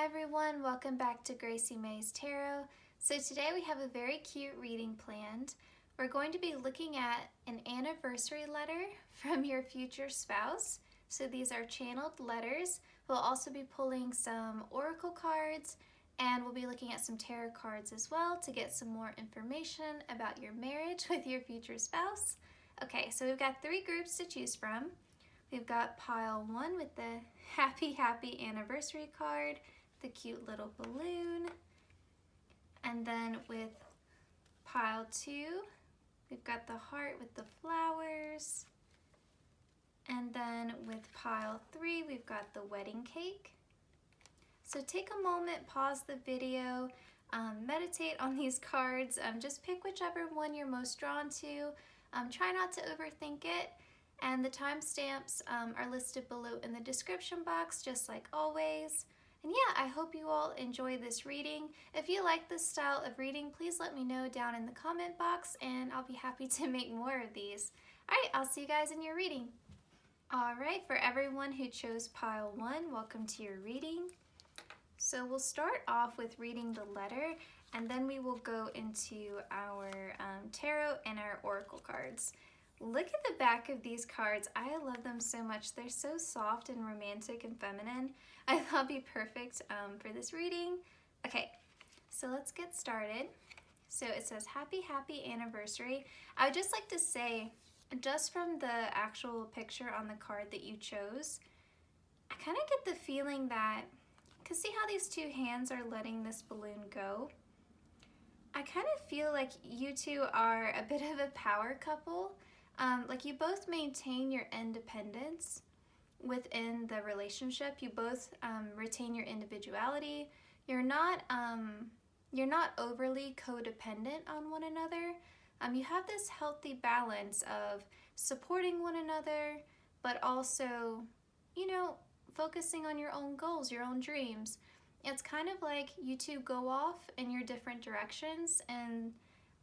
everyone, welcome back to Gracie May's Tarot. So today we have a very cute reading planned. We're going to be looking at an anniversary letter from your future spouse. So these are channeled letters. We'll also be pulling some oracle cards and we'll be looking at some tarot cards as well to get some more information about your marriage with your future spouse. Okay, so we've got three groups to choose from. We've got pile one with the happy anniversary card, the cute little balloon. And then with pile two, we've got the heart with the flowers. And then with pile three, we've got the wedding cake. So take a moment, pause the video, meditate on these cards. Just pick whichever one you're most drawn to. Try not to overthink it. And the timestamps are listed below in the description box, just like always. And yeah, I hope you all enjoy this reading. If you like this style of reading, please let me know down in the comment box and I'll be happy to make more of these. All right, I'll see you guys in your reading. All right, for everyone who chose pile one, welcome to your reading. So we'll start off with reading the letter and then we will go into our tarot and our oracle cards. Look at the back of these cards. I love them so much. They're so soft and romantic and feminine. I thought it'd be perfect for this reading. Okay, so let's get started. So it says, happy anniversary. I would just like to say, just from the actual picture on the card that you chose, I kind of get the feeling that, because see how these two hands are letting this balloon go? I kind of feel like you two are a bit of a power couple. Like you both maintain your independence within the relationship. You both retain your individuality. You're not overly codependent on one another. You have this healthy balance of supporting one another, but also, you know, focusing on your own goals, your own dreams. It's kind of like you two go off in your different directions and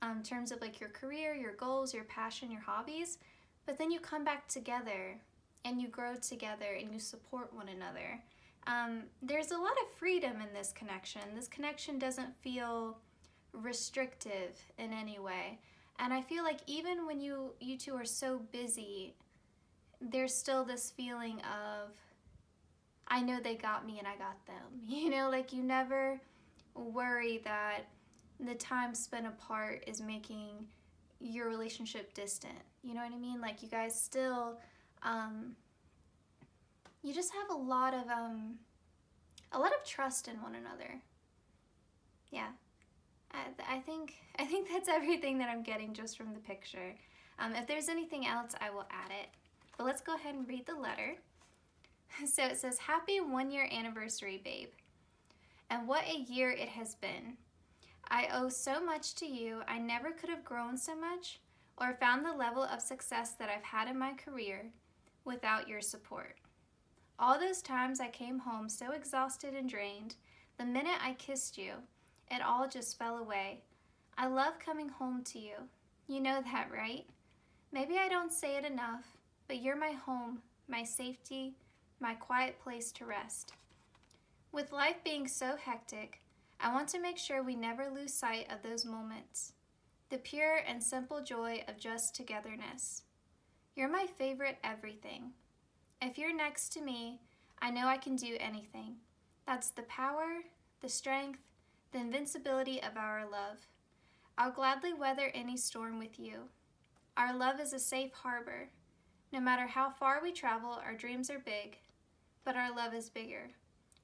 in terms of like your career, your goals, your passion, your hobbies, but then you come back together and you grow together and you support one another. There's a lot of freedom in this connection. This connection doesn't feel restrictive in any way. And I feel like even when you two are so busy, there's still this feeling of, I know they got me and I got them. You know, like you never worry that the time spent apart is making your relationship distant. You know what I mean? Like you guys still, you just have a lot of trust in one another. Yeah, I think that's everything that I'm getting just from the picture. If there's anything else, I will add it. But let's go ahead and read the letter. So it says, happy 1-year anniversary, babe. And what a year it has been. I owe so much to you. I never could have grown so much or found the level of success that I've had in my career without your support. All those times I came home so exhausted and drained, the minute I kissed you, it all just fell away. I love coming home to you. You know that, right? Maybe I don't say it enough, but you're my home, my safety, my quiet place to rest. With life being so hectic, I want to make sure we never lose sight of those moments, the pure and simple joy of just togetherness. You're my favorite everything. If you're next to me, I know I can do anything. That's the power, the strength, the invincibility of our love. I'll gladly weather any storm with you. Our love is a safe harbor. No matter how far we travel, our dreams are big, but our love is bigger.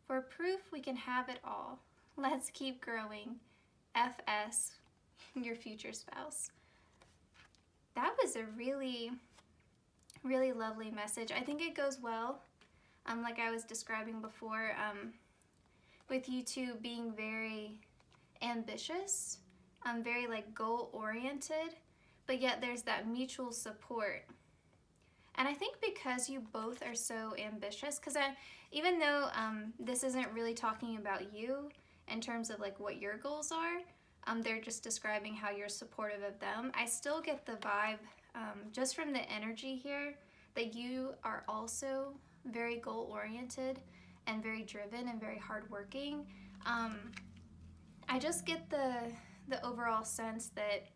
For proof we can have it all. Let's keep growing. FS, your future spouse. That was a really lovely message. I think it goes well, like I was describing before, with you two being very ambitious, very like goal-oriented, but yet there's that mutual support. And I think because you both are so ambitious, because even though this isn't really talking about you in terms of like what your goals are, they're just describing how you're supportive of them, I still get the vibe just from the energy here that you are also very goal-oriented and very driven and very hardworking. I just get the overall sense that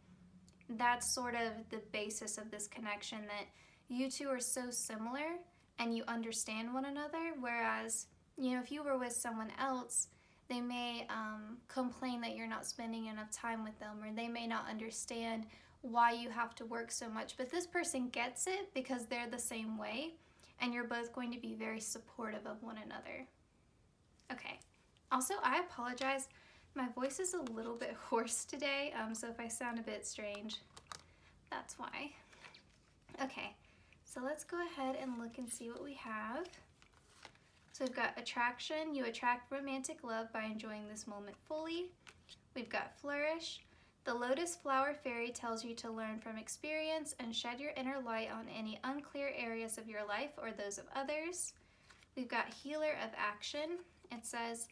that's sort of the basis of this connection, that you two are so similar and you understand one another, whereas, if you were with someone else, they may complain that you're not spending enough time with them, or they may not understand why you have to work so much, but this person gets it because they're the same way, and you're both going to be very supportive of one another. Okay, also I apologize, my voice is a little bit hoarse today, so if I sound a bit strange, that's why. Okay, so let's go ahead and look and see what we have. So we've got attraction. You attract romantic love by enjoying this moment fully. We've got flourish. The lotus flower fairy tells you to learn from experience and shed your inner light on any unclear areas of your life or those of others. We've got healer of action. It says,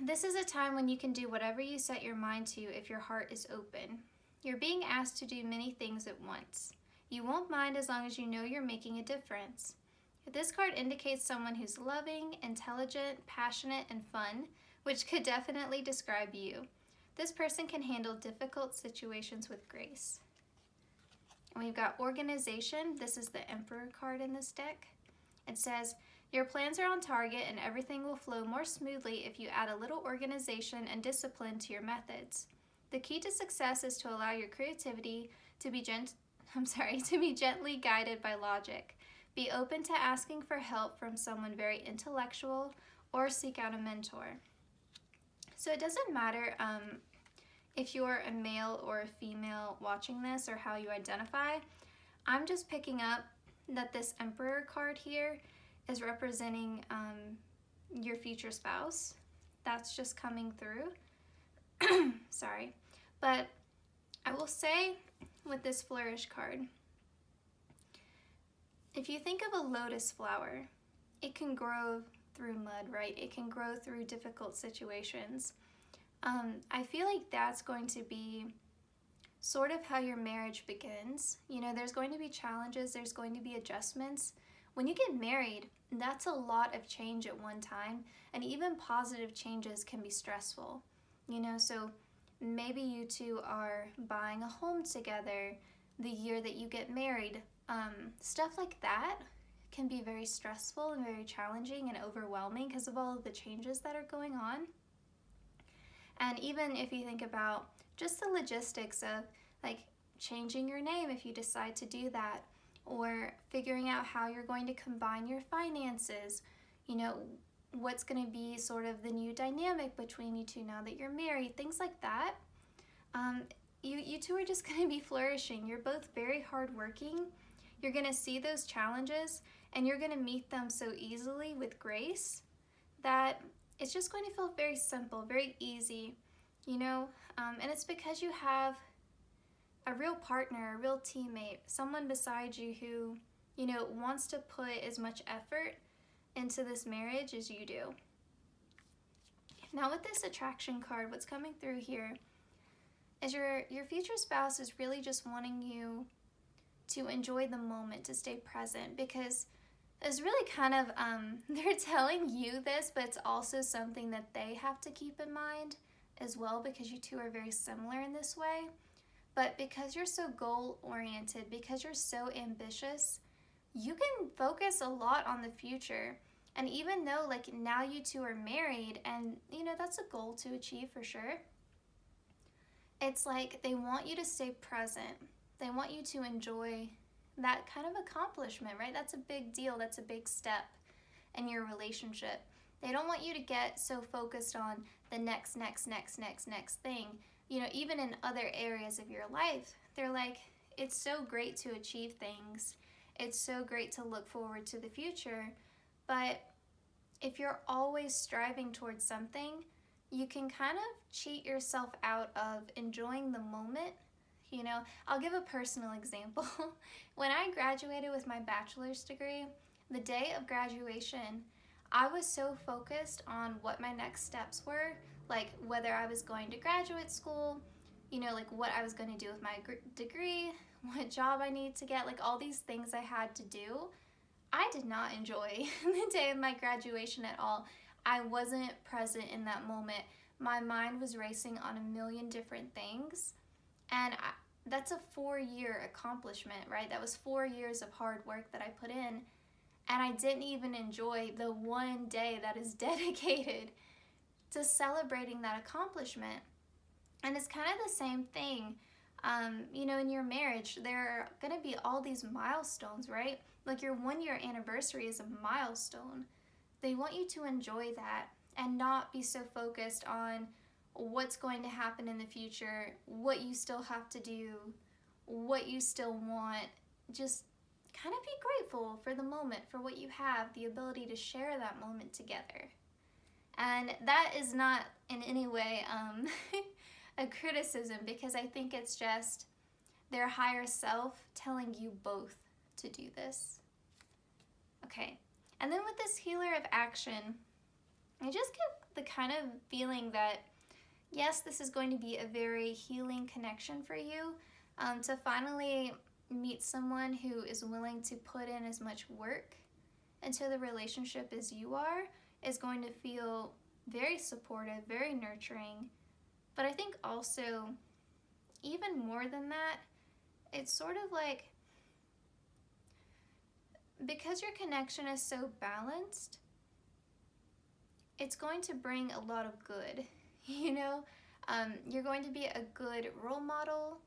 this is a time when you can do whatever you set your mind to if your heart is open. You're being asked to do many things at once. You won't mind as long as you know you're making a difference. This card indicates someone who's loving, intelligent, passionate, and fun, which could definitely describe you. This person can handle difficult situations with grace. And we've got organization. This is the Emperor card in this deck. It says, your plans are on target and everything will flow more smoothly if you add a little organization and discipline to your methods. The key to success is to allow your creativity to be gently guided by logic. Be open to asking for help from someone very intellectual or seek out a mentor. So it doesn't matter if you're a male or a female watching this or how you identify. I'm just picking up that this Emperor card here is representing your future spouse. That's just coming through. Sorry. But I will say with this flourish card, if you think of a lotus flower, it can grow through mud, right? It can grow through difficult situations. I feel like that's going to be sort of how your marriage begins. There's going to be challenges, there's going to be adjustments. When you get married, that's a lot of change at one time, and even positive changes can be stressful. So maybe you two are buying a home together the year that you get married. Stuff like that can be very stressful and very challenging and overwhelming because of all of the changes that are going on. And even if you think about just the logistics of like changing your name if you decide to do that, or figuring out how you're going to combine your finances, what's going to be sort of the new dynamic between you two now that you're married, things like that. You two are just going to be flourishing. You're both very hardworking. You're going to see those challenges and you're going to meet them so easily with grace that it's just going to feel very simple, very easy, and it's because you have a real partner, a real teammate, someone beside you who, wants to put as much effort into this marriage as you do. Now with this attraction card, what's coming through here is your future spouse is really just wanting you to enjoy the moment, to stay present, because it's really kind of, they're telling you this, but it's also something that they have to keep in mind as well, because you two are very similar in this way. But because you're so goal-oriented, because you're so ambitious, you can focus a lot on the future. And even though like now you two are married and that's a goal to achieve for sure, it's like they want you to stay present. They want you to enjoy that kind of accomplishment, right? That's a big deal. That's a big step in your relationship. They don't want you to get so focused on the next thing. Even in other areas of your life, they're like, it's so great to achieve things. It's so great to look forward to the future. But if you're always striving towards something, you can kind of cheat yourself out of enjoying the moment. I'll give a personal example. When I graduated with my bachelor's degree, the day of graduation, I was so focused on what my next steps were, like whether I was going to graduate school, like what I was going to do with my degree, what job I need to get, like all these things I had to do. I did not enjoy the day of my graduation at all. I wasn't present in that moment. My mind was racing on a million different things. And that's a 4-year accomplishment, right? That was 4 years of hard work that I put in. And I didn't even enjoy the one day that is dedicated to celebrating that accomplishment. And it's kind of the same thing, in your marriage, there are going to be all these milestones, right? Like your 1-year anniversary is a milestone. They want you to enjoy that and not be so focused on what's going to happen in the future, what you still have to do, what you still want. Just kind of be grateful for the moment, for what you have, the ability to share that moment together. And that is not in any way a criticism, because I think it's just their higher self telling you both to do this. Okay, and then with this healer of action, I just get the kind of feeling that, yes, this is going to be a very healing connection for you, to finally meet someone who is willing to put in as much work into the relationship as you are, is going to feel very supportive, very nurturing. But I think also, even more than that, it's sort of like, because your connection is so balanced, it's going to bring a lot of good, You're going to be a good role model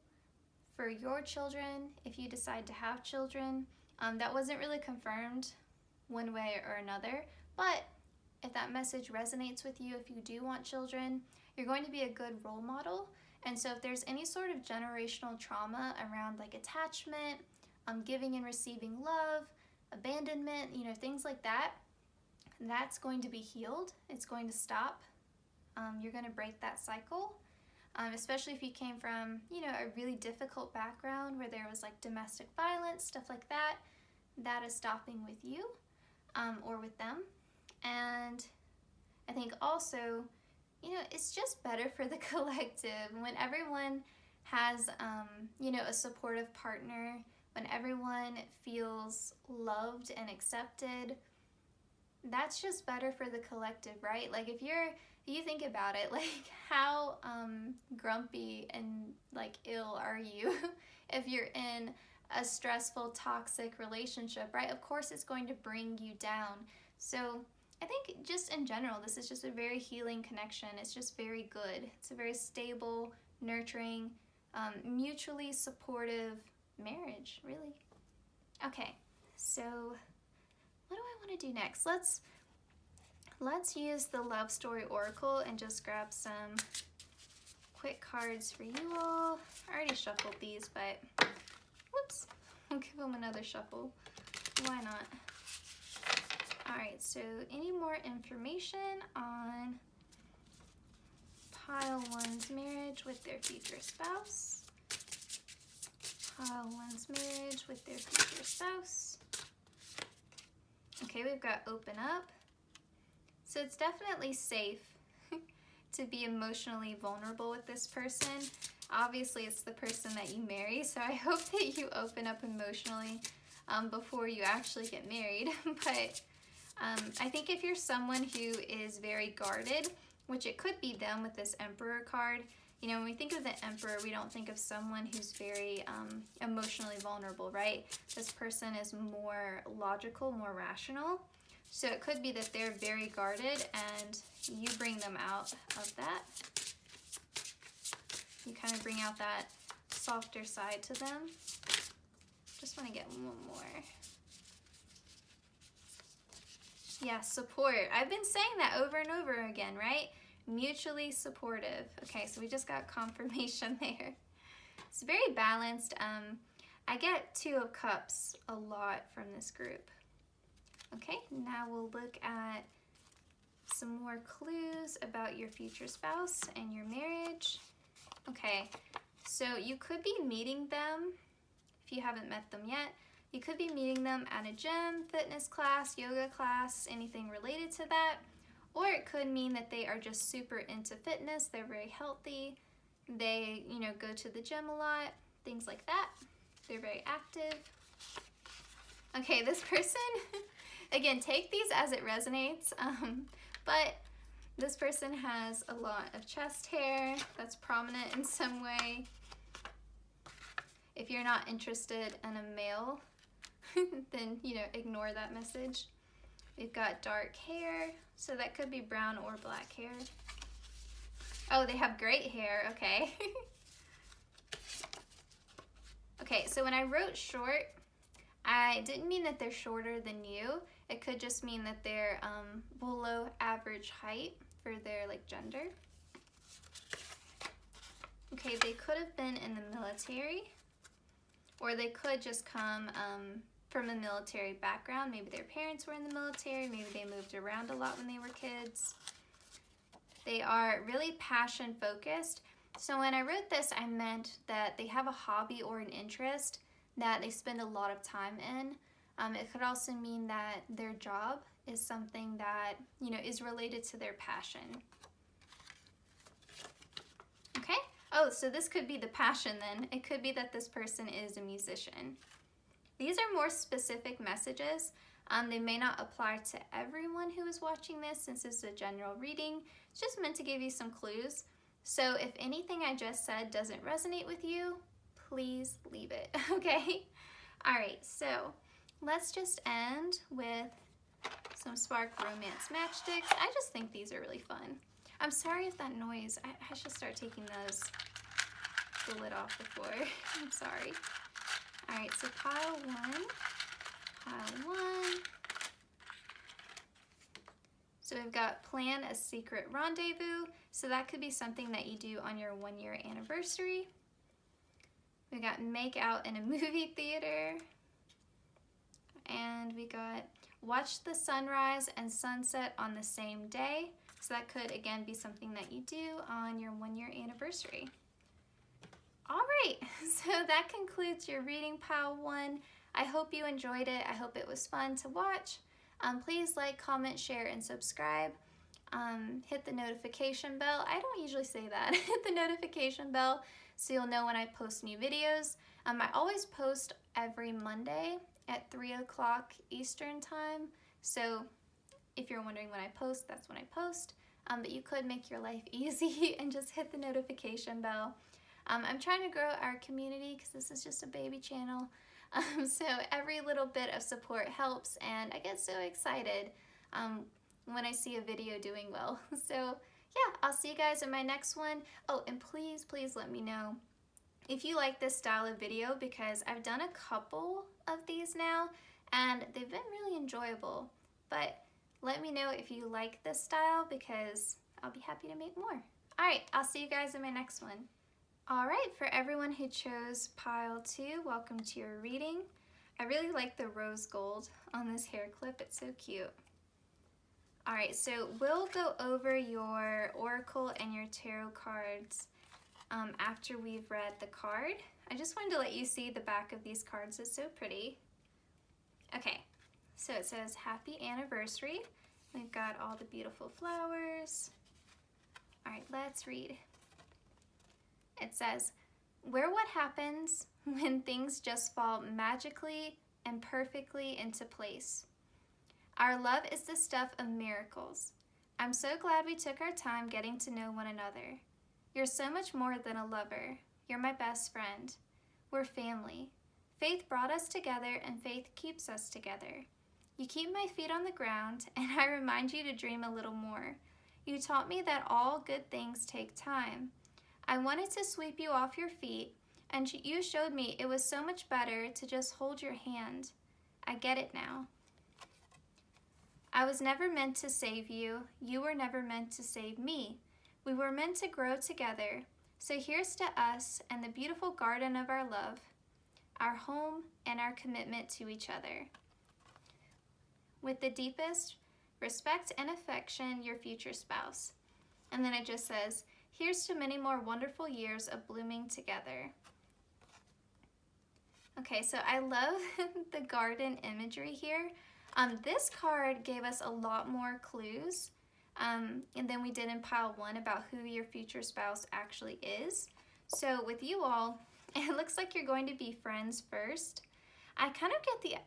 for your children if you decide to have children. That wasn't really confirmed one way or another, but if that message resonates with you, if you do want children, you're going to be a good role model. And so if there's any sort of generational trauma around like attachment, giving and receiving love, abandonment, things like that, that's going to be healed. It's going to stop. You're going to break that cycle, especially if you came from, a really difficult background where there was like domestic violence, stuff like that. That is stopping with you or with them. And I think also, it's just better for the collective when everyone has, a supportive partner, when everyone feels loved and accepted. That's just better for the collective, right? Like if you think about it, like how grumpy and like ill are you if you're in a stressful, toxic relationship, right? Of course it's going to bring you down. So I think just in general, this is just a very healing connection. It's just very good. It's a very stable, nurturing, mutually supportive marriage, really. Okay, so what do I want to do next? Let's use the Love Story Oracle and just grab some quick cards for you all. I already shuffled these, but whoops, I'll give them another shuffle. Why not? Alright, so any more information on Pile 1's marriage with their future spouse? Pile 1's marriage with their future spouse. Okay, we've got open up. So it's definitely safe to be emotionally vulnerable with this person. Obviously, it's the person that you marry, so I hope that you open up emotionally before you actually get married. But I think if you're someone who is very guarded, which it could be them with this Emperor card, when we think of the Emperor, we don't think of someone who's very emotionally vulnerable, right? This person is more logical, more rational. So it could be that they're very guarded and you bring them out of that. You kind of bring out that softer side to them. Just want to get one more. Yeah, support. I've been saying that over and over again, right? Mutually supportive. Okay, so we just got confirmation there. It's very balanced. I get 2 of Cups a lot from this group. Okay, now we'll look at some more clues about your future spouse and your marriage. Okay, so you could be meeting them, if you haven't met them yet, you could be meeting them at a gym, fitness class, yoga class, anything related to that. Or it could mean that they are just super into fitness, they're very healthy, they, go to the gym a lot, things like that. They're very active. Okay, this person, again, take these as it resonates, but this person has a lot of chest hair that's prominent in some way. If you're not interested in a male, then, you know, ignore that message. We've got dark hair, so that could be brown or black hair. Oh, they have great hair, okay. Okay, so when I wrote short, I didn't mean that they're shorter than you. It could just mean that they're below average height for their like gender. Okay, they could have been in the military, or they could just come from a military background. Maybe their parents were in the military, maybe they moved around a lot when they were kids. They are really passion focused. So when I wrote this, I meant that they have a hobby or an interest that they spend a lot of time in. It could also mean that their job is something that, you know, is related to their passion. Okay? Oh, so this could be the passion then. It could be that this person is a musician. These are more specific messages. They may not apply to everyone who is watching this since it's a general reading. It's just meant to give you some clues. So if anything I just said doesn't resonate with you, please leave it, okay? All right, so let's just end with some Spark Romance Matchsticks. I just think these are really fun. I'm sorry if that noise, I should start taking the lid off before. I'm sorry. All right, so pile one. So we've got plan a secret rendezvous. So that could be something that you do on your 1-year anniversary. We got make out in a movie theater. And we got watch the sunrise and sunset on the same day. So that could again be something that you do on your 1-year anniversary. All right, so that concludes your reading pile 1. I hope you enjoyed it. I hope it was fun to watch. Please like, comment, share, and subscribe. Hit the notification bell. I don't usually say that. Hit the notification bell so you'll know when I post new videos. I always post every Monday at 3 o'clock Eastern time. So if you're wondering when I post, that's when I post. But you could make your life easy and just hit the notification bell. I'm trying to grow our community because this is just a baby channel. So every little bit of support helps, and I get so excited when I see a video doing well. So yeah, I'll see you guys in my next one. Oh, and please let me know if you like this style of video, because I've done a couple of these now and they've been really enjoyable. But let me know if you like this style because I'll be happy to make more. All right, I'll see you guys in my next one. All right, for everyone who chose pile 2, welcome to your reading. I really like the rose gold on this hair clip. It's so cute. All right, so we'll go over your oracle and your tarot cards after we've read the card. I just wanted to let you see the back of these cards. It's so pretty. Okay, so it says happy anniversary. We've got all the beautiful flowers. All right, let's read. It says, we're what happens when things just fall magically and perfectly into place. Our love is the stuff of miracles. I'm so glad we took our time getting to know one another. You're so much more than a lover. You're my best friend. We're family. Faith brought us together and faith keeps us together. You keep my feet on the ground and I remind you to dream a little more. You taught me that all good things take time. I wanted to sweep you off your feet, and you showed me it was so much better to just hold your hand. I get it now. I was never meant to save you. You were never meant to save me. We were meant to grow together. So here's to us and the beautiful garden of our love, our home, and our commitment to each other. With the deepest respect and affection, your future spouse. And then it just says, here's to many more wonderful years of blooming together. Okay, so I love the garden imagery here. This card gave us a lot more clues than we did in pile 1 about who your future spouse actually is. So with you all, it looks like you're going to be friends first. I kind of get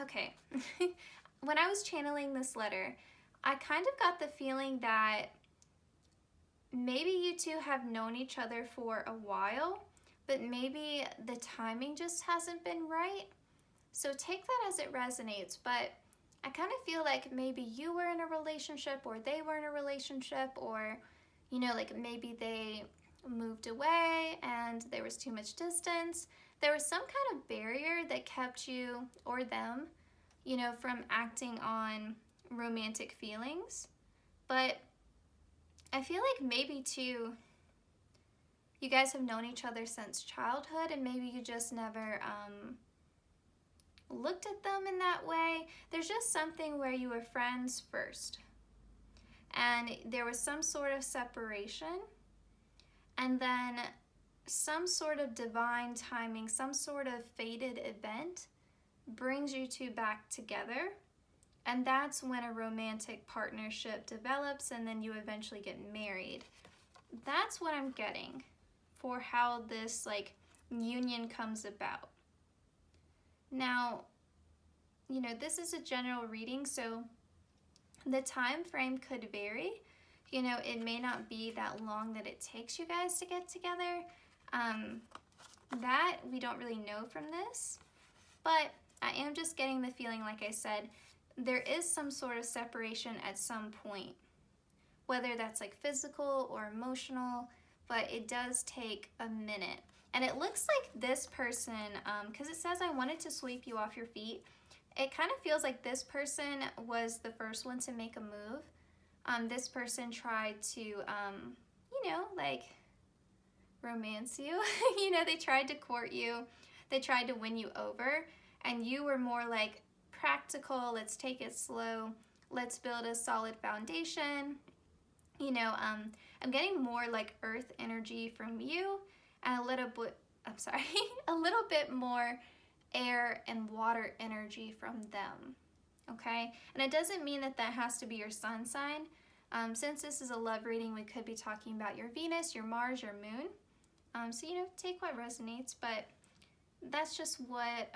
Okay. When I was channeling this letter, I kind of got the feeling that maybe you two have known each other for a while, but maybe the timing just hasn't been right. So take that as it resonates, but I kind of feel like maybe you were in a relationship or they were in a relationship, or, you know, like maybe they moved away and there was too much distance. There was some kind of barrier that kept you or them, you know, from acting on romantic feelings. But I feel like maybe too, you guys have known each other since childhood, and maybe you just never looked at them in that way. There's just something where you were friends first, and there was some sort of separation, and then some sort of divine timing, some sort of fated event brings you two back together. And that's when a romantic partnership develops, and then you eventually get married. That's what I'm getting for how this like union comes about. Now, you know, this is a general reading, so the time frame could vary. You know, it may not be that long that it takes you guys to get together. That we don't really know from this, but I am just getting the feeling, like I said, there is some sort of separation at some point, whether that's like physical or emotional, but it does take a minute. And it looks like this person, because it says I wanted to sweep you off your feet, it kind of feels like this person was the first one to make a move. This person tried to, you know, like romance you. You know, they tried to court you. They tried to win you over. And you were more like practical, let's take it slow. Let's build a solid foundation. You know, I'm getting more like earth energy from you, and a little bit more air and water energy from them, okay? And it doesn't mean that that has to be your sun sign. Since this is a love reading, we could be talking about your Venus, your Mars, your Moon. So, you know, take what resonates, but that's just what,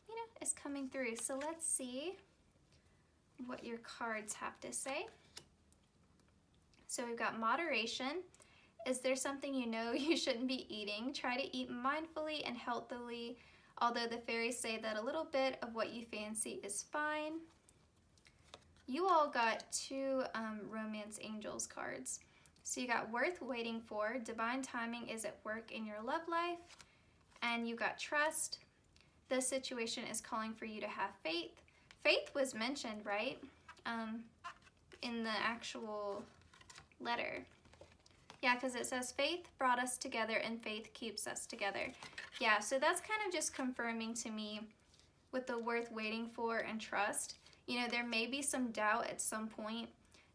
you know, is coming through. So let's see what your cards have to say. So we've got moderation. Is there something you know you shouldn't be eating? Try to eat mindfully and healthily, although the fairies say that a little bit of what you fancy is fine. You all got two romance angels cards. So you got worth waiting for, divine timing is at work in your love life, and you got trust. This situation is calling for you to have faith. Faith was mentioned, right? In the actual letter. Yeah, because it says faith brought us together and faith keeps us together. Yeah, so that's kind of just confirming to me with the worth waiting for and trust. You know, there may be some doubt at some point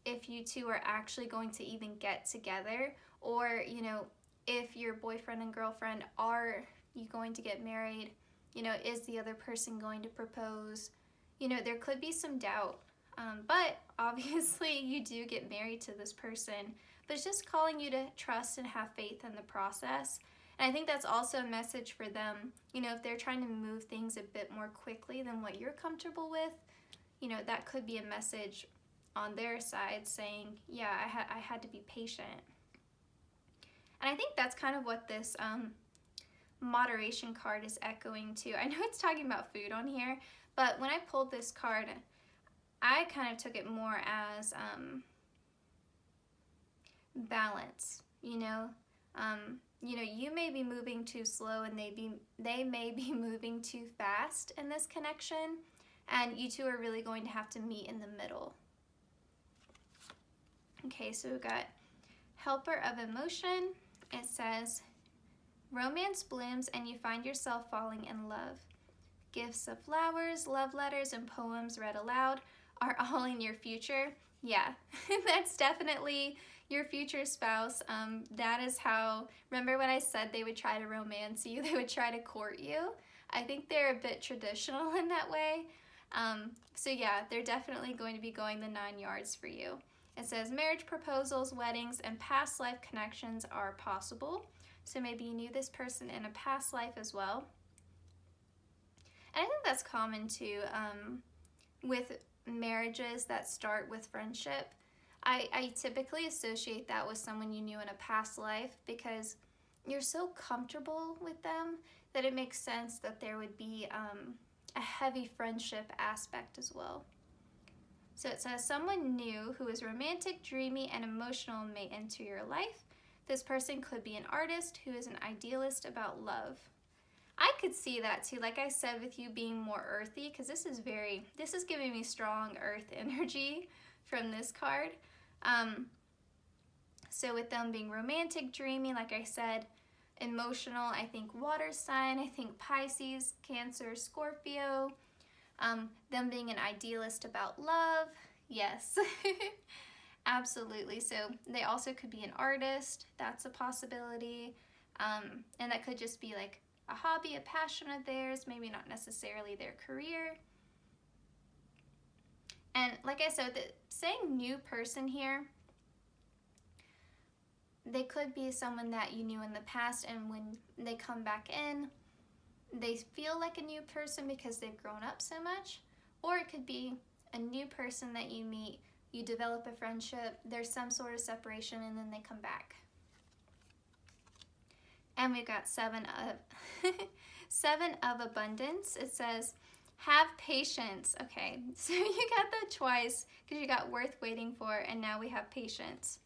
if you two are actually going to even get together, or, you know, if your boyfriend and girlfriend, are you going to get married? You know, is the other person going to propose? You know, there could be some doubt, but obviously you do get married to this person, but it's just calling you to trust and have faith in the process. And I think that's also a message for them, you know, if they're trying to move things a bit more quickly than what you're comfortable with, you know, that could be a message on their side saying, yeah, I had to be patient. And I think that's kind of what this moderation card is echoing too. I know it's talking about food on here, but when I pulled this card, I kind of took it more as balance, you know. You know, you may be moving too slow and they may be moving too fast in this connection, and you two are really going to have to meet in the middle. Okay, so we've got helper of emotion. It says, romance blooms and you find yourself falling in love. Gifts of flowers, love letters, and poems read aloud are all in your future. Yeah, that's definitely your future spouse. That is how, remember when I said they would try to romance you, they would try to court you? I think they're a bit traditional in that way. So yeah, they're definitely going to be going the 9 yards for you. It says marriage proposals, weddings, and past life connections are possible. So maybe you knew this person in a past life as well. And I think that's common too with marriages that start with friendship. I typically associate that with someone you knew in a past life because you're so comfortable with them that it makes sense that there would be a heavy friendship aspect as well. So it says, someone new who is romantic, dreamy, and emotional may enter your life. This person could be an artist who is an idealist about love. I could see that too, like I said, with you being more earthy, because this is giving me strong earth energy from this card. So with them being romantic, dreamy, like I said, emotional, I think water sign, I think Pisces, Cancer, Scorpio. Them being an idealist about love, yes, absolutely. So they also could be an artist, that's a possibility, and that could just be like a hobby, a passion of theirs, maybe not necessarily their career. And like I said, saying new person here, they could be someone that you knew in the past, and when they come back in, they feel like a new person because they've grown up so much. Or it could be a new person that you meet, you develop a friendship, there's some sort of separation, and then they come back. And we've got seven of abundance. It says, have patience. Okay, so you got that twice because you got worth waiting for, and now we have patience.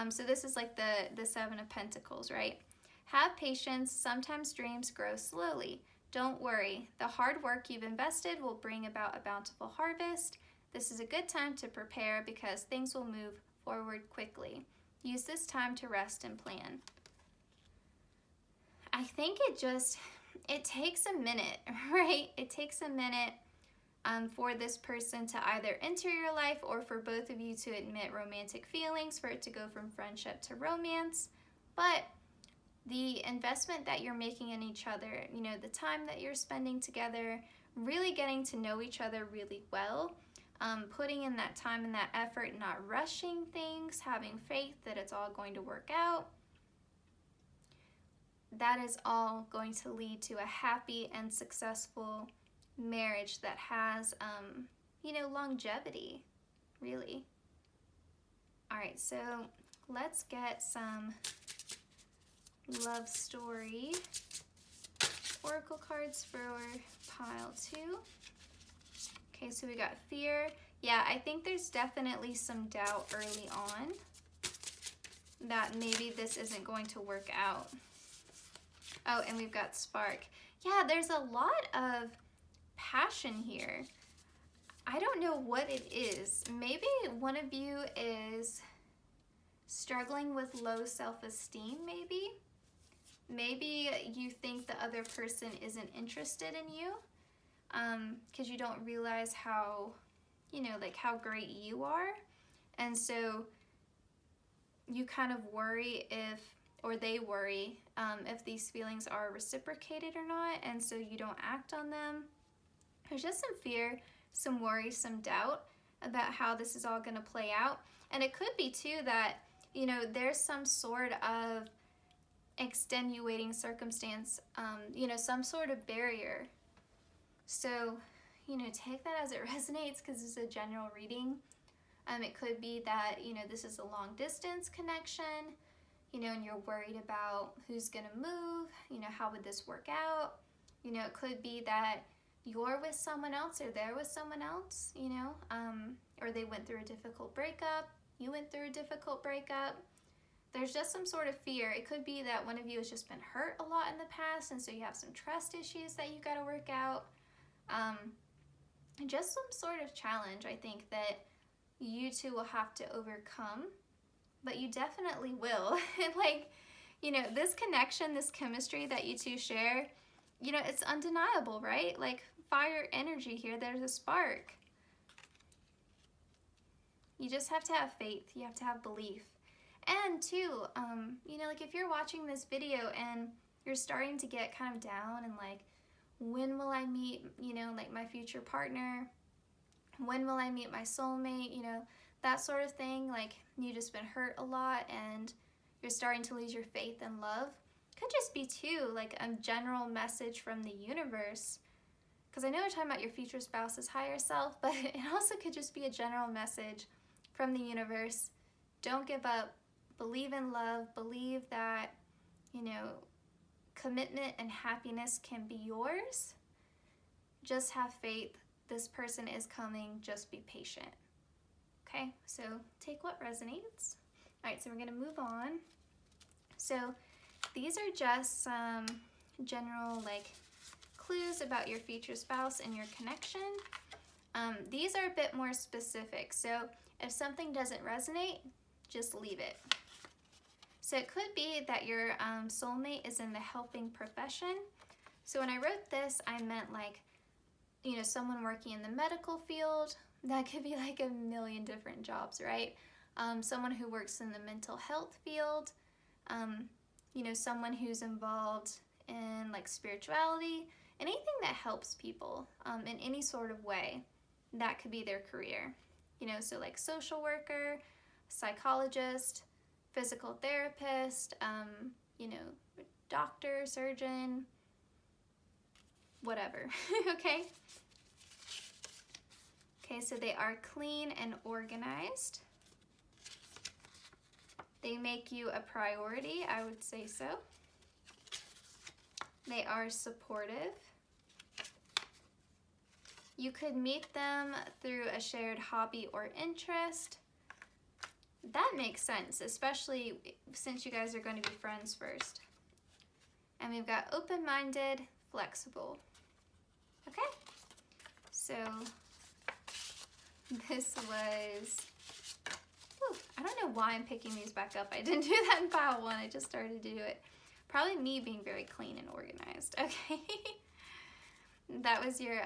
So this is like the Seven of Pentacles, right? Have patience. Sometimes dreams grow slowly. Don't worry. The hard work you've invested will bring about a bountiful harvest. This is a good time to prepare because things will move forward quickly. Use this time to rest and plan. I think it takes a minute, right? It takes a minute for this person to either enter your life or for both of you to admit romantic feelings, for it to go from friendship to romance. But the investment that you're making in each other, you know, the time that you're spending together, really getting to know each other really well, putting in that time and that effort, not rushing things, having faith that it's all going to work out, that is all going to lead to a happy and successful marriage that has, you know, longevity, really. All right, so let's get some love story oracle cards for pile 2. Okay, so we got fear. Yeah, I think there's definitely some doubt early on that maybe this isn't going to work out. Oh, and we've got spark. Yeah, there's a lot of passion here. I don't know what it is. Maybe one of you is struggling with low self-esteem, maybe. Maybe you think the other person isn't interested in you because you don't realize how, you know, like how great you are. And so you kind of worry or they worry if these feelings are reciprocated or not, and so you don't act on them. There's just some fear, some worry, some doubt about how this is all going to play out. And it could be too that, you know, there's some sort of extenuating circumstance, you know, some sort of barrier. So, you know, take that as it resonates because it's a general reading. It could be that, you know, this is a long distance connection, you know, and you're worried about who's going to move, you know, how would this work out? You know, it could be that you're with someone else or they're with someone else, you know, or they went through a difficult breakup, you went through a difficult breakup. There's just some sort of fear. It could be that one of you has just been hurt a lot in the past, and so you have some trust issues that you got to work out. Just some sort of challenge, I think, that you two will have to overcome, but you definitely will. Like, you know, this connection, this chemistry that you two share, you know, it's undeniable, right? Like fire energy here, there's a spark. You just have to have faith. You have to have belief. And too, you know, like if you're watching this video and you're starting to get kind of down and like, when will I meet, you know, like my future partner? When will I meet my soulmate? You know, that sort of thing. Like you just been hurt a lot and you're starting to lose your faith and love. Could just be too like a general message from the universe because I know we're talking about your future spouse's higher self, but it also could just be a general message from the universe. Don't give up. Believe in love. Believe that, you know, commitment and happiness can be yours. Just have faith. This person is coming. Just be patient. Okay, so take what resonates. All right, so we're gonna move on. So these are just some general like clues about your future spouse and your connection. These are a bit more specific. So if something doesn't resonate, just leave it. So it could be that your soulmate is in the helping profession. So when I wrote this, I meant like, you know, someone working in the medical field. That could be like a million different jobs, right? Someone who works in the mental health field, you know, someone who's involved in like spirituality, anything that helps people in any sort of way. That could be their career. You know, so like social worker, psychologist, physical therapist, you know, doctor, surgeon, whatever, okay? Okay, so they are clean and organized. They make you a priority, I would say so. They are supportive. You could meet them through a shared hobby or interest. That makes sense, especially since you guys are going to be friends first. And we've got open-minded, flexible. Okay, so this was, I don't know why I'm picking these back up. I didn't do that in pile 1, I just started to do it. Probably me being very clean and organized, okay? That was your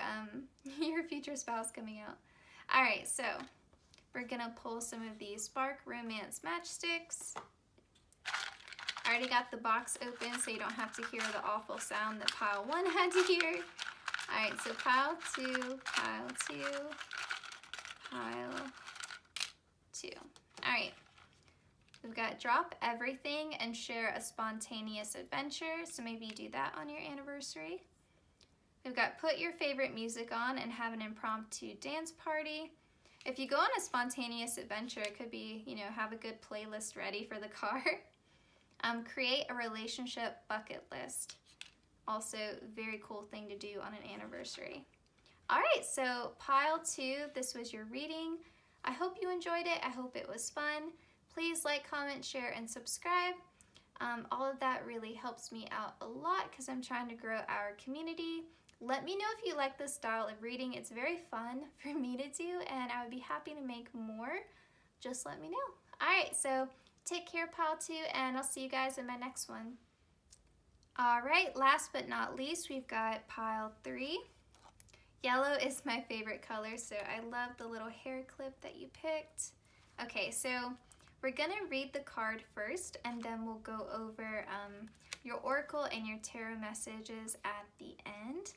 future spouse coming out. All right, so we're gonna pull some of these Spark Romance matchsticks. I already got the box open so you don't have to hear the awful sound that pile 1 had to hear. All right, so pile 2, pile 2, pile 2. All right, we've got drop everything and share a spontaneous adventure. So maybe you do that on your anniversary. We've got put your favorite music on and have an impromptu dance party. If you go on a spontaneous adventure, it could be, you know, have a good playlist ready for the car. Create a relationship bucket list. Also, very cool thing to do on an anniversary. All right, so pile 2, this was your reading. I hope you enjoyed it. I hope it was fun. Please like, comment, share, and subscribe. All of that really helps me out a lot because I'm trying to grow our community. Let me know if you like this style of reading. It's very fun for me to do, and I would be happy to make more. Just let me know. All right, so take care, pile 2, and I'll see you guys in my next one. All right, last but not least, we've got pile 3. Yellow is my favorite color, so I love the little hair clip that you picked. Okay, so we're gonna read the card first, and then we'll go over your oracle and your tarot messages at the end.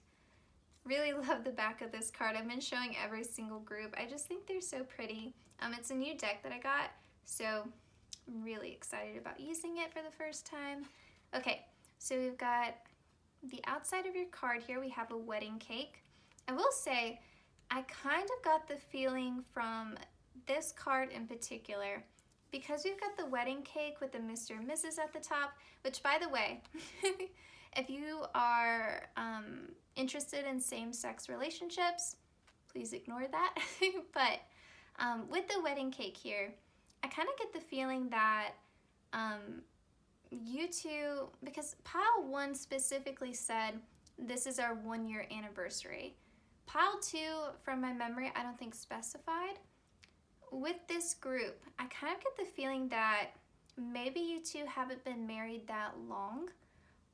Really love the back of this card. I've been showing every single group. I just think they're so pretty. It's a new deck that I got, so I'm really excited about using it for the first time. Okay, so we've got the outside of your card here. We have a wedding cake. I will say, I kind of got the feeling from this card in particular, because we've got the wedding cake with the Mr. and Mrs. at the top, which, by the way, if you are interested in same-sex relationships, please ignore that. But with the wedding cake here, I kind of get the feeling that you two, because pile 1 specifically said, this is our 1-year anniversary. Pile 2, from my memory, I don't think specified. With this group, I kind of get the feeling that maybe you two haven't been married that long,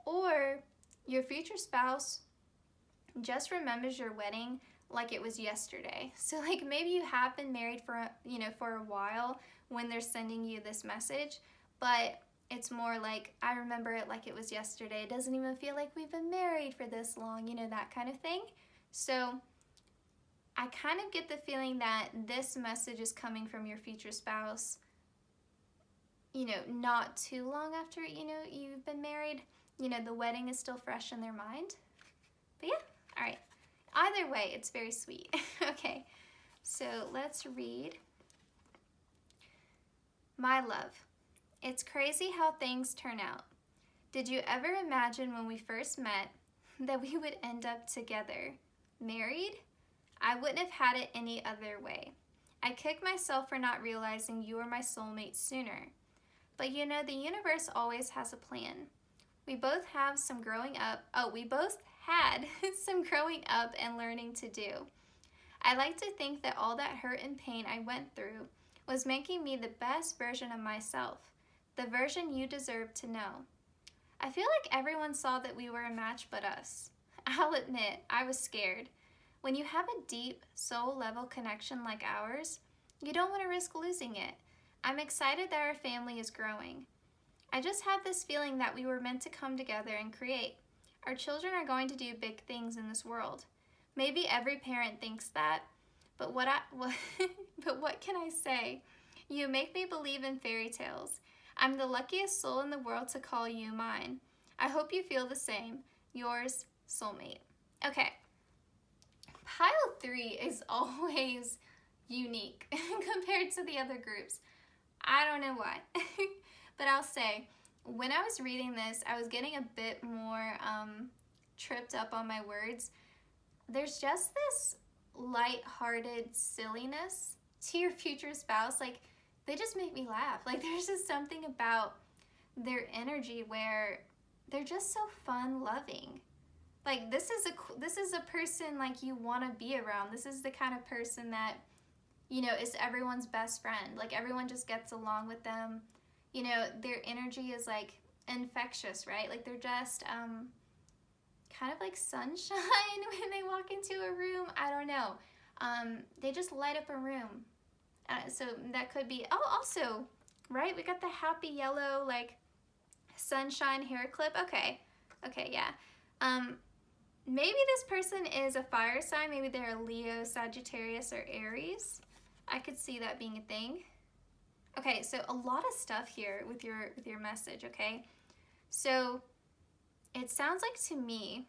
or your future spouse just remembers your wedding like it was yesterday. So like maybe you have been married for, you know, for a while when they're sending you this message, but it's more like, I remember it like it was yesterday. It doesn't even feel like we've been married for this long, you know, that kind of thing. So I kind of get the feeling that this message is coming from your future spouse, you know, not too long after, you know, you've been married. You know, the wedding is still fresh in their mind. But yeah, all right. Either way, it's very sweet. Okay, so let's read. My love, it's crazy how things turn out. Did you ever imagine when we first met that we would end up together, married? I wouldn't have had it any other way. I kick myself for not realizing you were my soulmate sooner. But you know, the universe always has a plan. We both had some growing up and learning to do. I like to think that all that hurt and pain I went through was making me the best version of myself, the version you deserve to know. I feel like everyone saw that we were a match but us. I'll admit, I was scared. When you have a deep, soul-level connection like ours, you don't want to risk losing it. I'm excited that our family is growing. I just have this feeling that we were meant to come together and create. Our children are going to do big things in this world. Maybe every parent thinks that, but what can I say? You make me believe in fairy tales. I'm the luckiest soul in the world to call you mine. I hope you feel the same. Yours, soulmate. Okay. Pile 3 is always unique compared to the other groups. I don't know why. But I'll say, when I was reading this, I was getting a bit more tripped up on my words. There's just this light-hearted silliness to your future spouse. Like, they just make me laugh. Like, there's just something about their energy where they're just so fun-loving. Like, this is a person like you want to be around. This is the kind of person that, you know, is everyone's best friend. Like, everyone just gets along with them. You know, their energy is like infectious, right? Like, they're just kind of like sunshine when they walk into a room. I don't know. They just light up a room. So that could be, oh, also, right? We got the happy yellow, like, sunshine hair clip. Okay, yeah. Maybe this person is a fire sign. Maybe they're a Leo, Sagittarius, or Aries. I could see that being a thing. Okay, so a lot of stuff here with your message, okay? So it sounds like to me,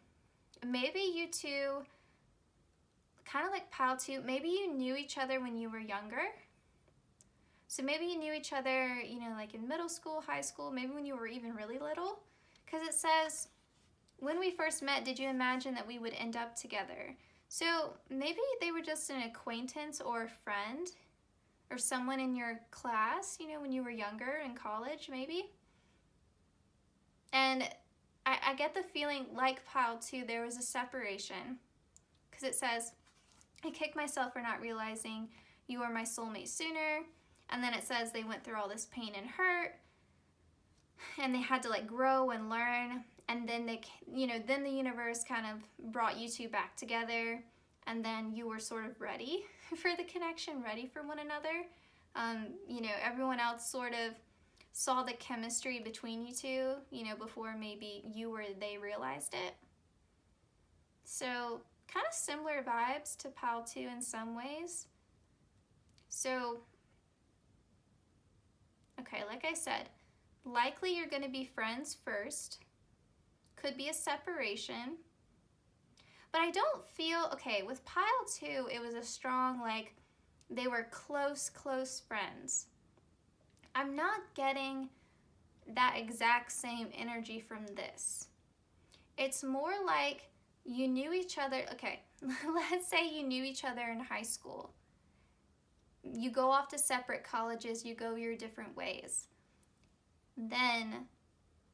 maybe you two, kind of like pile 2, maybe you knew each other when you were younger. So maybe you knew each other, you know, like in middle school, high school, maybe when you were even really little. Because it says, when we first met, did you imagine that we would end up together? So maybe they were just an acquaintance or a friend or someone in your class, you know, when you were younger in college, maybe. And I get the feeling, like pile 2, there was a separation. Because it says, I kicked myself for not realizing you were my soulmate sooner. And then it says they went through all this pain and hurt. And they had to like grow and learn. And then they, you know, then the universe kind of brought you two back together. And then you were sort of ready for the connection, ready for one another. You know, everyone else sort of saw the chemistry between you two, you know, before maybe you or they realized it. So kind of similar vibes to pile 2 in some ways. So, okay, like I said, likely you're going to be friends first. Could be a separation. But I don't feel, okay, with pile 2, it was a strong, like, they were close friends. I'm not getting that exact same energy from this. It's more like you knew each other, okay, let's say you knew each other in high school. You go off to separate colleges, you go your different ways. Then,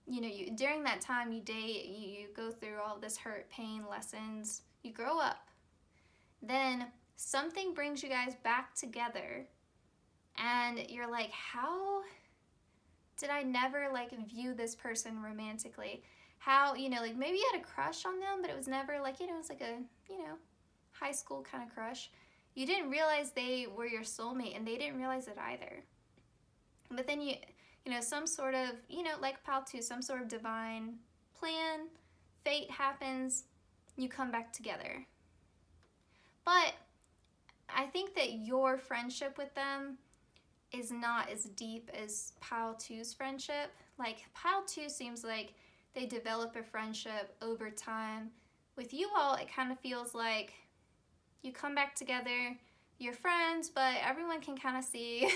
you know, during that time you date, you go through all this hurt, pain, lessons, you grow up. Then something brings you guys back together and you're like, how did I never like view this person romantically? How, you know, like maybe you had a crush on them, but it was never like, you know, it's like a, you know, high school kind of crush. You didn't realize they were your soulmate and they didn't realize it either. But then you know, some sort of, you know, like pile 2, some sort of divine plan, fate happens, you come back together. But I think that your friendship with them is not as deep as pile 2's friendship. Like pile 2 seems like they develop a friendship over time. With you all, it kind of feels like you come back together, you're friends, but everyone can kind of see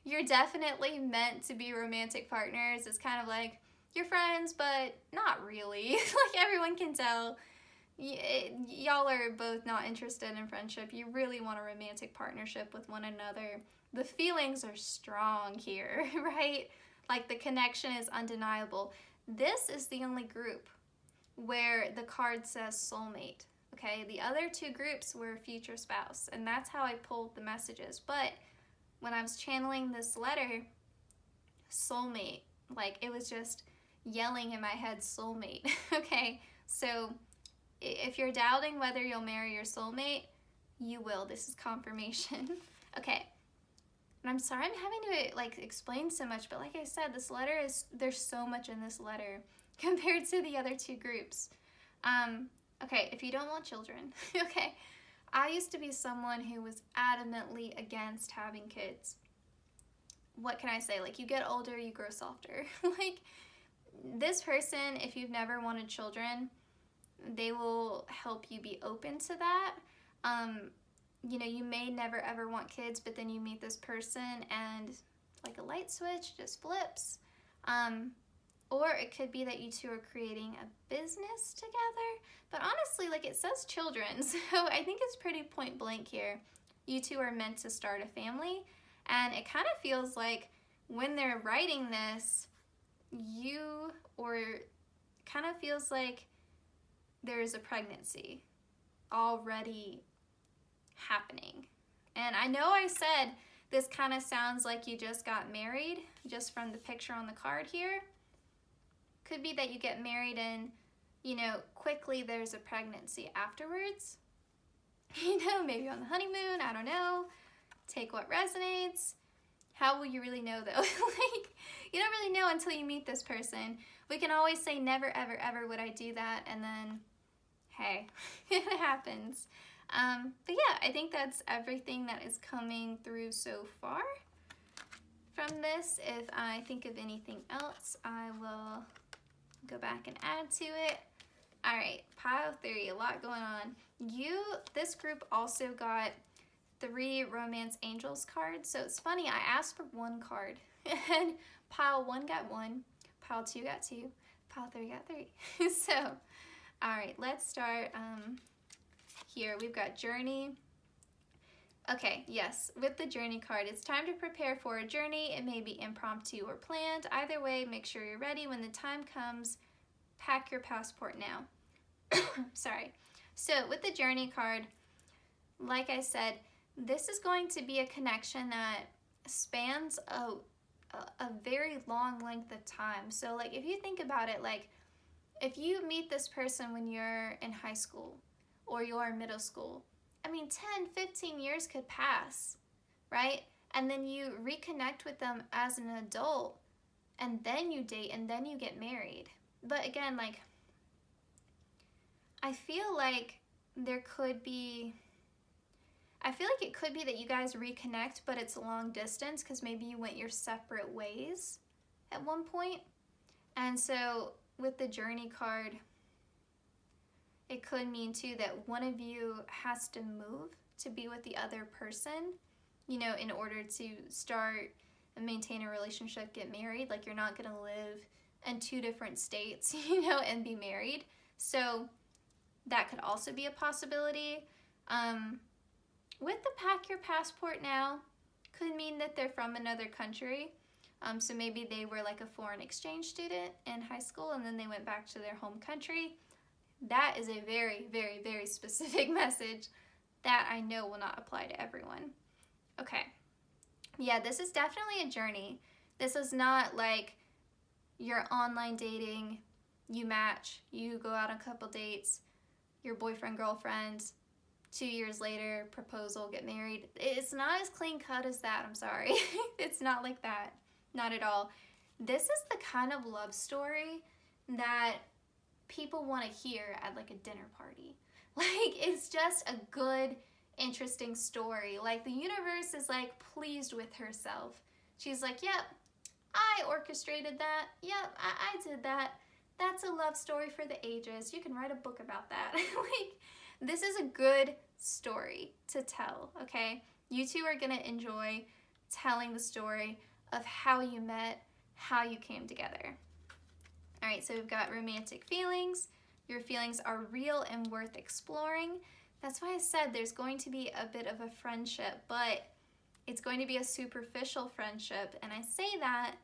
you're definitely meant to be romantic partners. It's kind of like you're friends, but not really. Like everyone can tell y'all are both not interested in friendship. You really want a romantic partnership with one another. The feelings are strong here, right? Like the connection is undeniable. This is the only group where the card says soulmate. Okay, the other two groups were future spouse, and that's how I pulled the messages. But when I was channeling this letter, soulmate, like it was just yelling in my head, soulmate. Okay, so if you're doubting whether you'll marry your soulmate, you will. This is confirmation. Okay, and I'm sorry I'm having to like explain so much, but like I said, this letter there's so much in this letter compared to the other two groups. Okay, if you don't want children, okay, I used to be someone who was adamantly against having kids. What can I say? Like, you get older, you grow softer. Like, this person, if you've never wanted children, they will help you be open to that. You know, you may never ever want kids, but then you meet this person and like a light switch just flips. Or it could be that you two are creating a business together. But honestly, like it says children, so I think it's pretty point blank here. You two are meant to start a family, and it kind of feels like when they're writing this, kind of feels like there's a pregnancy already happening. And I know I said this kind of sounds like you just got married, just from the picture on the card here. Could be that you get married and, you know, quickly there's a pregnancy afterwards. You know, maybe on the honeymoon, I don't know. Take what resonates. How will you really know though? Like, you don't really know until you meet this person. We can always say never, ever, ever would I do that, and then, hey, it happens. But yeah, I think that's everything that is coming through so far from this. If I think of anything else, I will go back and add to it. All right, pile 3, a lot going on. This group also got 3 Romance Angels cards. So it's funny, I asked for 1 card, and pile 1 got 1, pile 2 got 2, pile 3 got 3. So, all right, let's start here. We've got Journey. Okay, yes, with the Journey card, it's time to prepare for a journey. It may be impromptu or planned. Either way, make sure you're ready. When the time comes, pack your passport now. Sorry. So with the Journey card, like I said, this is going to be a connection that spans a very long length of time. So like if you think about it, like if you meet this person when you're in high school or you're in middle school, I mean 10, 15 years could pass, right? And then you reconnect with them as an adult, and then you date, and then you get married. But again, like, I feel like it could be that you guys reconnect, but it's long distance because maybe you went your separate ways at one point. And so with the Journey card, it could mean too that one of you has to move to be with the other person, you know, in order to start and maintain a relationship, get married. Like, you're not gonna live in 2 different states, you know, and be married. So that could also be a possibility. With the pack your passport now, could mean that they're from another country. So maybe they were like a foreign exchange student in high school and then they went back to their home country. That is a very, very, very specific message that I know will not apply to everyone. Okay. Yeah, this is definitely a journey. This is not like you're online dating, you match, you go out on a couple dates, your boyfriend, girlfriend, 2 years later, proposal, get married. It's not as clean cut as that, I'm sorry. It's not like that, not at all. This is the kind of love story that people want to hear at like a dinner party. Like, it's just a good, interesting story. Like, the universe is like pleased with herself. She's like, yep, I orchestrated that. Yep, I did that. That's a love story for the ages. You can write a book about that. Like, This is a good story to tell, okay? You two are gonna enjoy telling the story of how you met, how you came together. All right, so we've got romantic feelings. Your feelings are real and worth exploring. That's why I said there's going to be a bit of a friendship, but it's going to be a superficial friendship. And I say that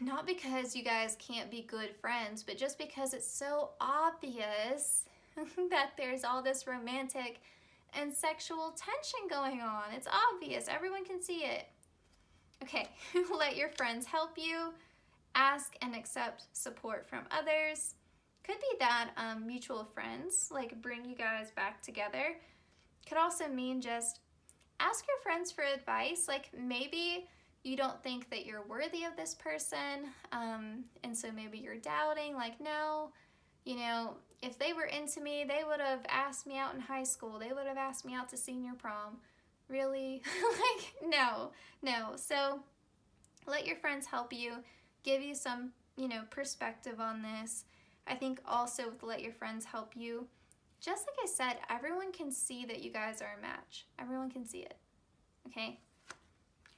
not because you guys can't be good friends, but just because it's so obvious that there's all this romantic and sexual tension going on. It's obvious. Everyone can see it. Okay, let your friends help you. Ask and accept support from others. Could be that mutual friends like bring you guys back together. Could also mean just ask your friends for advice. Like maybe you don't think that you're worthy of this person, and so maybe you're doubting, like, no, you know, if they were into me, they would have asked me out in high school. They would have asked me out to senior prom. Really? Like, no. So let your friends help you, give you some, you know, perspective on this. I think also with let your friends help you, just like I said, everyone can see that you guys are a match. Everyone can see it, okay?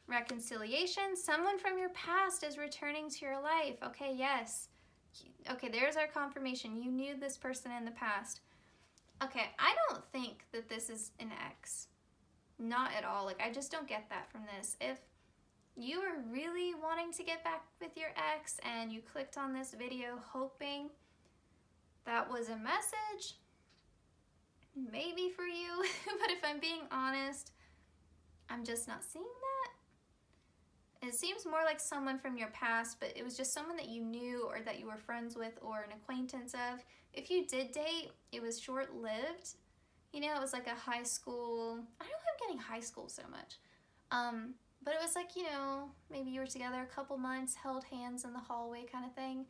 Reconciliation, someone from your past is returning to your life. Okay, yes. Okay, there's our confirmation. You knew this person in the past. Okay, I don't think that this is an ex. Not at all. Like, I just don't get that from this. If you are really wanting to get back with your ex and you clicked on this video hoping that was a message, maybe for you. But if I'm being honest, I'm just not seeing that. It seems more like someone from your past, but it was just someone that you knew or that you were friends with or an acquaintance of. If you did date, it was short-lived. You know, it was like a high school, I don't know if I'm getting high school so much. But it was like, you know, maybe you were together a couple months, held hands in the hallway kind of thing.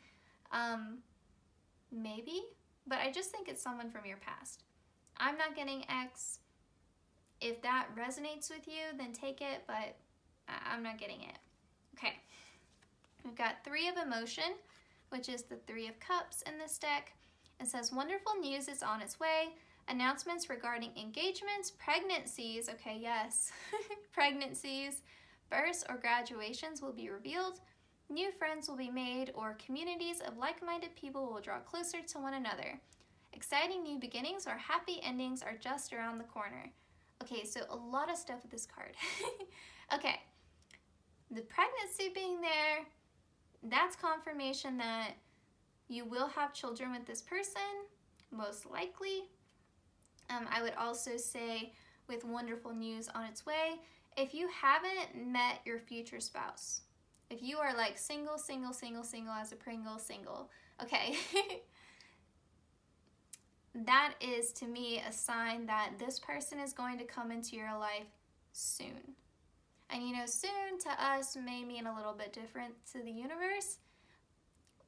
Maybe, but I just think it's someone from your past. I'm not getting ex. If that resonates with you, then take it, but I'm not getting it. Okay, we've got 3 of emotion, which is the 3 of cups in this deck. It says wonderful news is on its way. Announcements regarding engagements, pregnancies, okay, yes, pregnancies, births, or graduations will be revealed. New friends will be made, or communities of like-minded people will draw closer to one another. Exciting new beginnings or happy endings are just around the corner. Okay, so a lot of stuff with this card. Okay, the pregnancy being there, that's confirmation that you will have children with this person, most likely. I would also say with wonderful news on its way, if you haven't met your future spouse, if you are like single as a Pringle, single, okay, that is to me a sign that this person is going to come into your life soon. And you know, soon to us may mean a little bit different to the universe.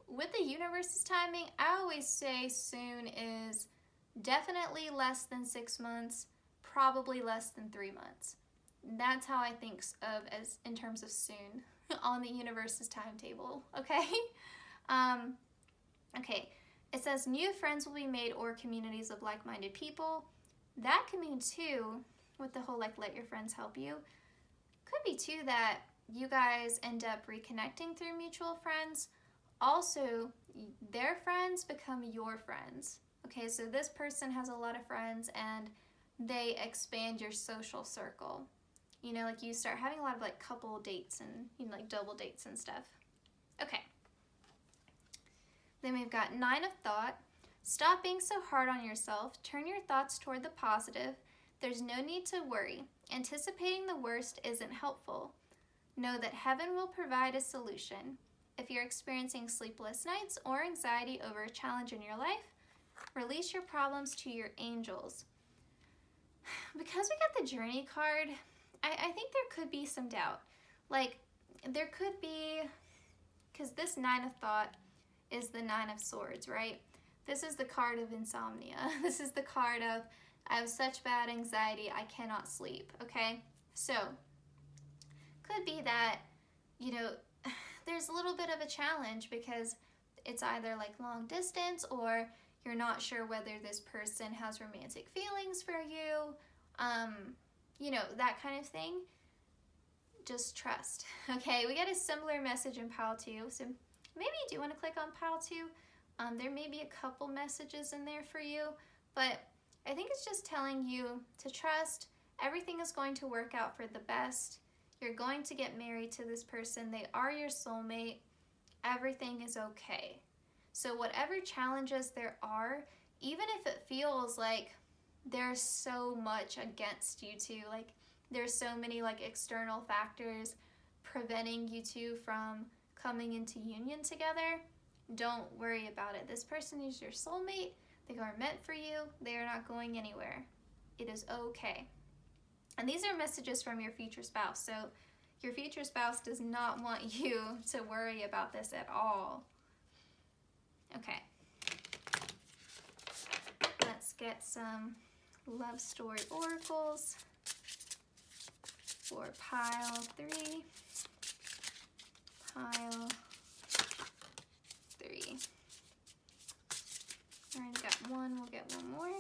With the universe's timing, I always say soon is definitely less than 6 months, probably less than 3 months. That's how I think of as in terms of soon on the universe's timetable, okay? Okay, it says new friends will be made or communities of like-minded people. That can mean too, with the whole like let your friends help you, could be too that you guys end up reconnecting through mutual friends. Also, their friends become your friends. Okay, so this person has a lot of friends and they expand your social circle. You know, like you start having a lot of like couple dates and, you know, like double dates and stuff. Okay. Then we've got 9 of thought. Stop being so hard on yourself. Turn your thoughts toward the positive. There's no need to worry. Anticipating the worst isn't helpful. Know that heaven will provide a solution. If you're experiencing sleepless nights or anxiety over a challenge in your life, release your problems to your angels. Because we got the journey card, I think there could be some doubt. Like, there could be, because this 9 of thought is the 9 of swords, right? This is the card of insomnia. This is the card of, I have such bad anxiety, I cannot sleep, okay? So, could be that, you know, there's a little bit of a challenge because it's either like long distance or you're not sure whether this person has romantic feelings for you, you know, that kind of thing, just trust. Okay, we get a similar message in pile 2, so maybe you do want to click on pile 2. There may be a couple messages in there for you, but I think it's just telling you to trust. Everything is going to work out for the best. You're going to get married to this person. They are your soulmate. Everything is okay. So whatever challenges there are, even if it feels like there's so much against you two, like there's so many like external factors preventing you two from coming into union together, don't worry about it. This person is your soulmate. They are meant for you. They are not going anywhere. It is okay. And these are messages from your future spouse. So your future spouse does not want you to worry about this at all. Okay. Let's get some love story oracles for pile 3. Pile 3. Already got one, we'll get one more.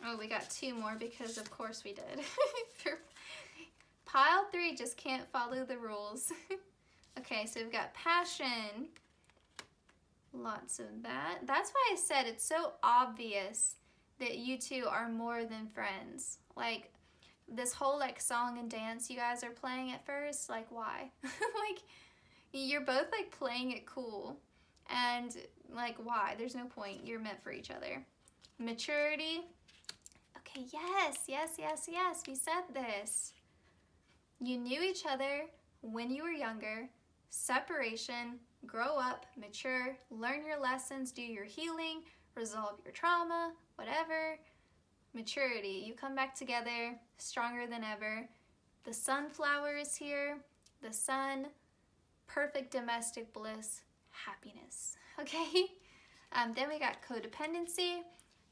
Oh, we got 2 more because of course we did. Pile 3 just can't follow the rules. Okay, so we've got passion. Lots of that. That's why I said it's so obvious that you two are more than friends. Like, this whole like song and dance you guys are playing at first, like why? Like, you're both like playing it cool. And like why? There's no point. You're meant for each other. Maturity. Okay, yes. We said this. You knew each other when you were younger. Separation, grow up, mature, learn your lessons, do your healing, resolve your trauma, whatever. Maturity, you come back together, stronger than ever. The sunflower is here. The sun, perfect domestic bliss, happiness. Okay? Then we got codependency.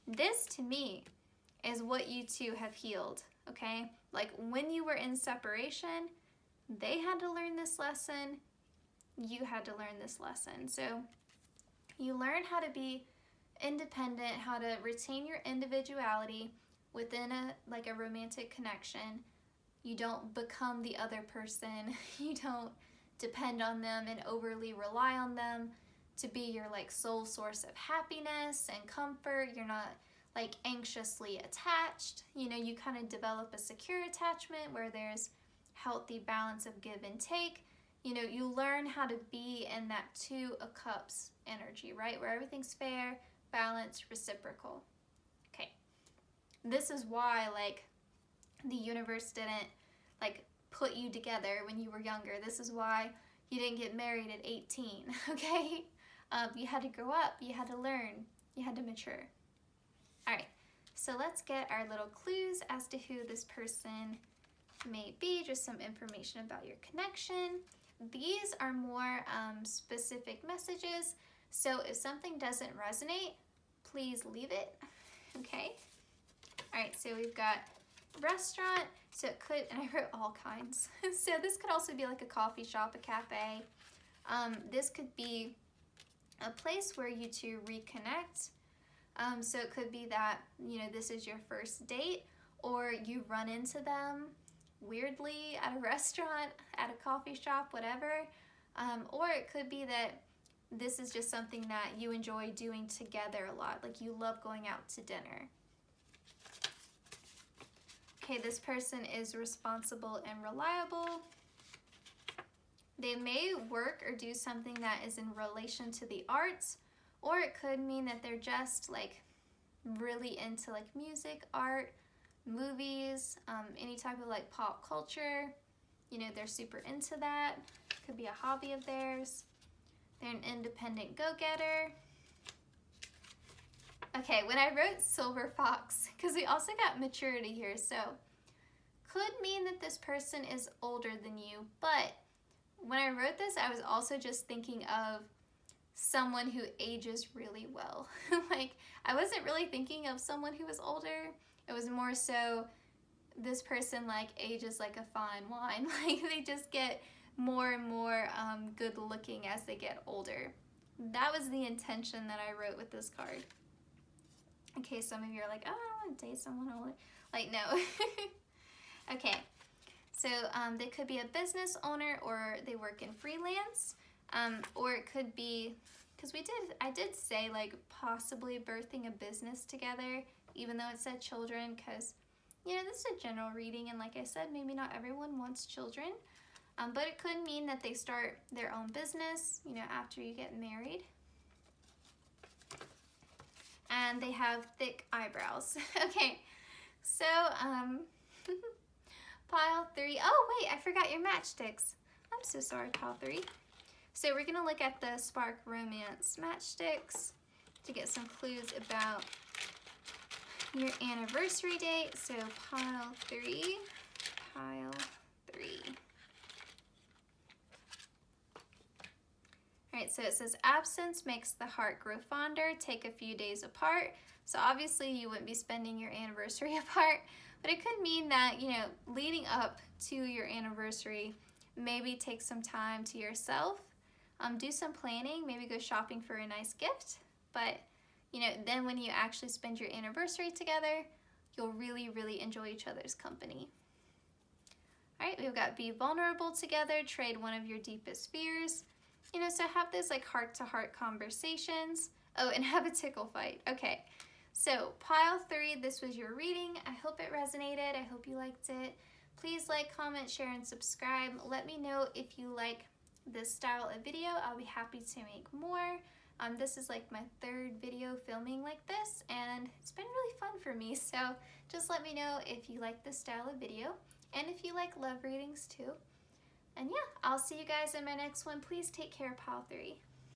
This, to me, is what you two have healed, okay? Like, when you were in separation, they had to learn this lesson. You had to learn this lesson. So you learn how to be independent, how to retain your individuality within a romantic connection. You don't become the other person. You don't depend on them and overly rely on them to be your like sole source of happiness and comfort. You're not like anxiously attached. You know, you kind of develop a secure attachment where there's healthy balance of give and take. You know, you learn how to be in that 2 of cups energy, right? Where everything's fair, balanced, reciprocal. Okay. This is why like the universe didn't like put you together when you were younger. This is why you didn't get married at 18, okay? You had to grow up, you had to learn, you had to mature. All right, so let's get our little clues as to who this person may be, just some information about your connection. These are more specific messages, so if something doesn't resonate, please leave it, okay? All right, so we've got restaurant, so it could, and I wrote all kinds. So this could also be like a coffee shop, a cafe. This could be a place where you two reconnect. So it could be that, you know, this is your first date, or you run into them weirdly at a restaurant, at a coffee shop, whatever. Or it could be that this is just something that you enjoy doing together a lot, like you love going out to dinner. Okay, this person is responsible and reliable. They may work or do something that is in relation to the arts, or it could mean that they're just like really into like music, art, movies, any type of like pop culture. You know, they're super into that. Could be a hobby of theirs. They're an independent go-getter. Okay, when I wrote silver fox, because we also got maturity here, so could mean that this person is older than you, but when I wrote this, I was also just thinking of someone who ages really well. Like, I wasn't really thinking of someone who was older. It was more so this person like ages like a fine wine. Like, they just get more and more good looking as they get older. That was the intention that I wrote with this card. In case some of you are like, oh, I don't want to date someone older. Like, no. Okay, so they could be a business owner, or they work in freelance, or it could be, because I did say like possibly birthing a business together, even though it said children, because, you know, this is a general reading, and like I said, maybe not everyone wants children, but it could mean that they start their own business, you know, after you get married. And they have thick eyebrows. Okay, so, pile 3. Oh, wait, I forgot your matchsticks. I'm so sorry, pile 3. So we're gonna look at the Spark Romance matchsticks to get some clues about your anniversary date. So pile 3, pile 3. Alright, so it says absence makes the heart grow fonder, take a few days apart. So obviously you wouldn't be spending your anniversary apart, but it could mean that, you know, leading up to your anniversary, maybe take some time to yourself, do some planning, maybe go shopping for a nice gift, but, you know, then when you actually spend your anniversary together, you'll really, really enjoy each other's company. Alright, we've got be vulnerable together, trade one of your deepest fears. You know, so have those like heart-to-heart conversations. Oh, and have a tickle fight. Okay, so pile 3, this was your reading. I hope it resonated. I hope you liked it. Please like, comment, share, and subscribe. Let me know if you like this style of video. I'll be happy to make more. This is like my 3rd video filming like this, and it's been really fun for me. So just let me know if you like this style of video, and if you like love readings too. And yeah, I'll see you guys in my next one. Please take care, pile 3.